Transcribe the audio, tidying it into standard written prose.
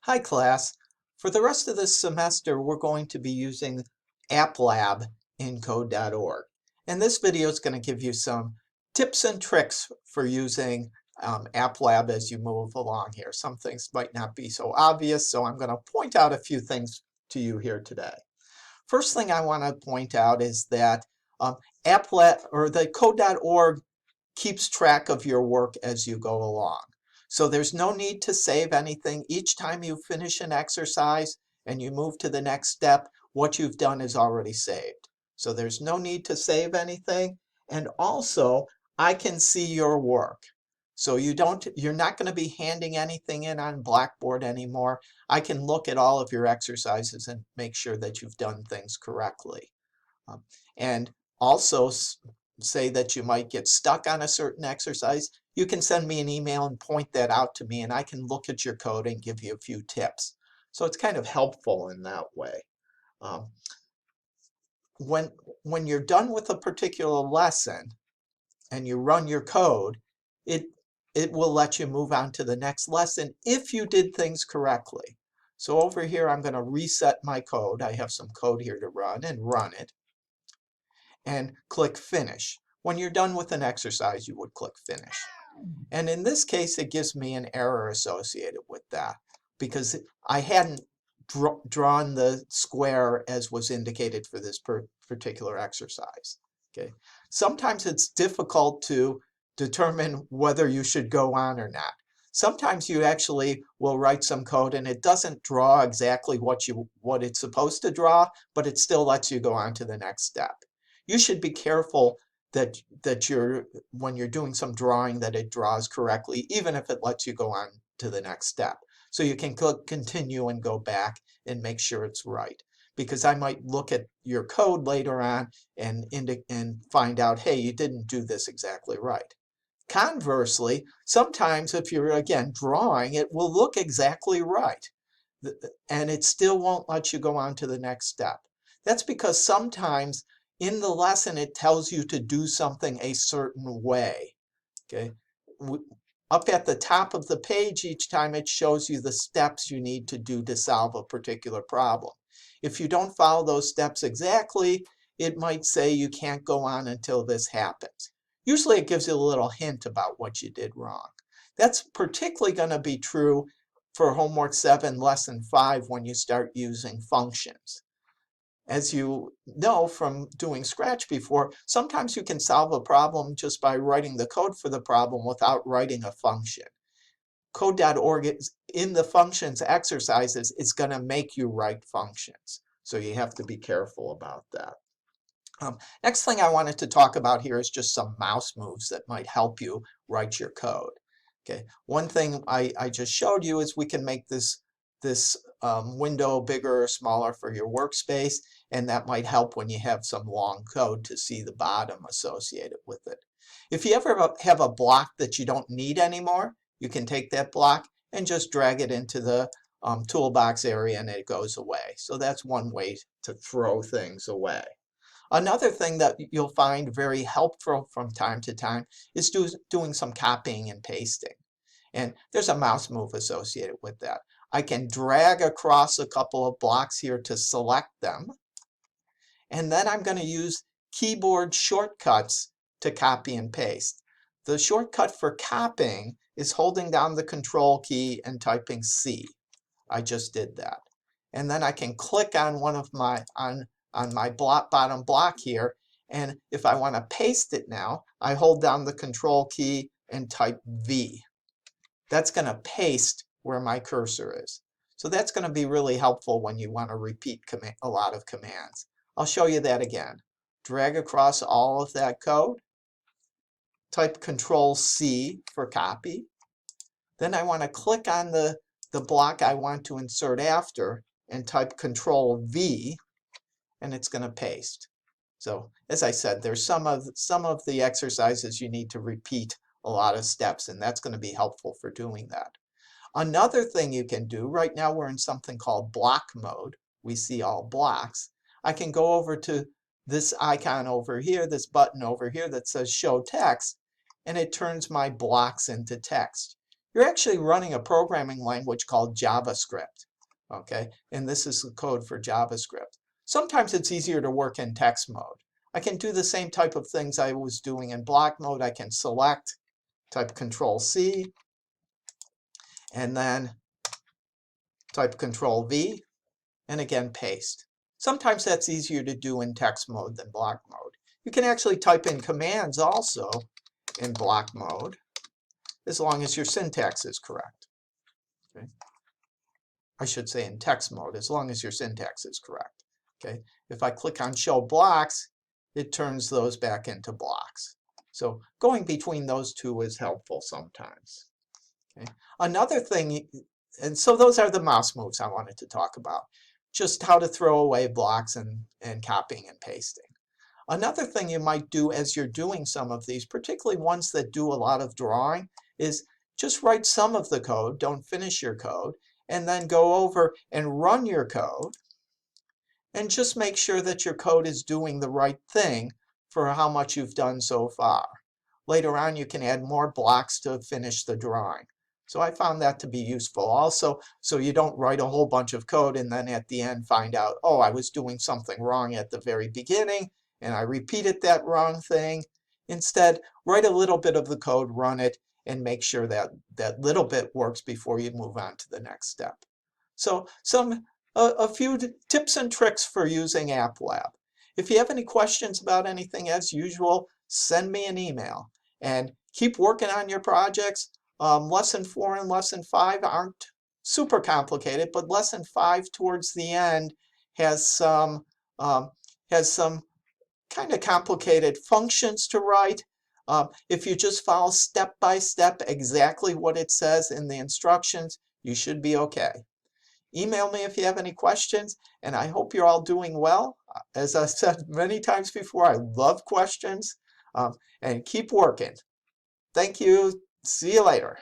Hi class. For the rest of this semester, we're going to be using AppLab in code.org. And this video is going to give you some tips and tricks for using AppLab as you move along here. Some things might not be so obvious, so I'm going to point out a few things to you here today. First thing I want to point out is that AppLab or the code.org keeps track of your work as you go along. So there's no need to save anything. Each time you finish an exercise and you move to the next step, what you've done is already saved. So there's no need to save anything. And also, I can see your work. So you're not going to be handing anything in on Blackboard anymore. I can look at all of your exercises and make sure that you've done things correctly. And also say that you might get stuck on a certain exercise, you can send me an email and point that out to me, and I can look at your code and give you a few tips. So it's kind of helpful in that way. When you're done with a particular lesson and you run your code, it will let you move on to the next lesson if you did things correctly. So over here, I'm going to reset my code. I have some code here to run and run it. And click Finish. When you're done with an exercise, you would click Finish. And in this case, it gives me an error associated with that because I hadn't drawn the square as was indicated for this particular exercise. Okay. Sometimes it's difficult to determine whether you should go on or not. Sometimes you actually will write some code and it doesn't draw exactly what it's supposed to draw, but it still lets you go on to the next step. You should be careful that when you're doing some drawing that it draws correctly, even if it lets you go on to the next step. So you can click continue and go back and make sure it's right. Because I might look at your code later on and find out, hey, you didn't do this exactly right. Conversely, sometimes if you're, again, drawing, it will look exactly right. And it still won't let you go on to the next step. That's because sometimes in the lesson, it tells you to do something a certain way. Okay. Up at the top of the page, each time it shows you the steps you need to do to solve a particular problem. If you don't follow those steps exactly, it might say you can't go on until this happens. Usually it gives you a little hint about what you did wrong. That's particularly going to be true for Homework 7, Lesson 5, when you start using functions. As you know from doing Scratch before, sometimes you can solve a problem just by writing the code for the problem without writing a function. Code.org in the functions exercises is going to make you write functions. So you have to be careful about that. Next thing I wanted to talk about here is just some mouse moves that might help you write your code. Okay, one thing I just showed you is we can make this window bigger or smaller for your workspace, and that might help when you have some long code to see the bottom associated with it. If you ever have a block that you don't need anymore, you can take that block and just drag it into the toolbox area and it goes away. So that's one way to throw things away. Another thing that you'll find very helpful from time to time is doing some copying and pasting. And there's a mouse move associated with that. I can drag across a couple of blocks here to select them. And then I'm going to use keyboard shortcuts to copy and paste. The shortcut for copying is holding down the Control key and typing C. I just did that. And then I can click on one of my on my bottom block here, and if I want to paste it now, I hold down the Control key and type V. That's going to paste where my cursor is. So that's going to be really helpful when you want to repeat a lot of commands. I'll show you that again. Drag across all of that code, type Control C for copy. Then I want to click on the block I want to insert after and type Control V, and it's going to paste. So as I said, there's some of the exercises you need to repeat a lot of steps, and that's going to be helpful for doing that. Another thing you can do, right now we're in something called block mode. We see all blocks. I can go over to this icon over here, this button over here that says show text, and it turns my blocks into text. you're actually running a programming language called JavaScript, okay? And this is the code for JavaScript. Sometimes it's easier to work in text mode. I can do the same type of things I was doing in block mode. I can select, type Control C, and then type Control V, and again paste. Sometimes that's easier to do in text mode than block mode. You can actually type in commands also in block mode, as long as your syntax is correct. Okay? I should say in text mode, as long as your syntax is correct. Okay? If I click on Show Blocks, it turns those back into blocks. So going between those two is helpful sometimes. Okay? Another thing, and so those are the mouse moves I wanted to talk about. Just how to throw away blocks and copying and pasting. Another thing you might do as you're doing some of these, particularly ones that do a lot of drawing, is just write some of the code, don't finish your code, and then go over and run your code and just make sure that your code is doing the right thing for how much you've done so far. Later on, you can add more blocks to finish the drawing. So I found that to be useful also, so you don't write a whole bunch of code and then at the end find out, oh, I was doing something wrong at the very beginning and I repeated that wrong thing. Instead, write a little bit of the code, run it, and make sure that that little bit works before you move on to the next step. So a few tips and tricks for using AppLab. If you have any questions about anything, as usual, send me an email and keep working on your projects. Lesson 4 and Lesson 5 aren't super complicated, but Lesson 5 towards the end has some kind of complicated functions to write. If you just follow step by step exactly what it says in the instructions, you should be okay. Email me if you have any questions, and I hope you're all doing well. As I said many times before, I love questions, and keep working. Thank you. See you later.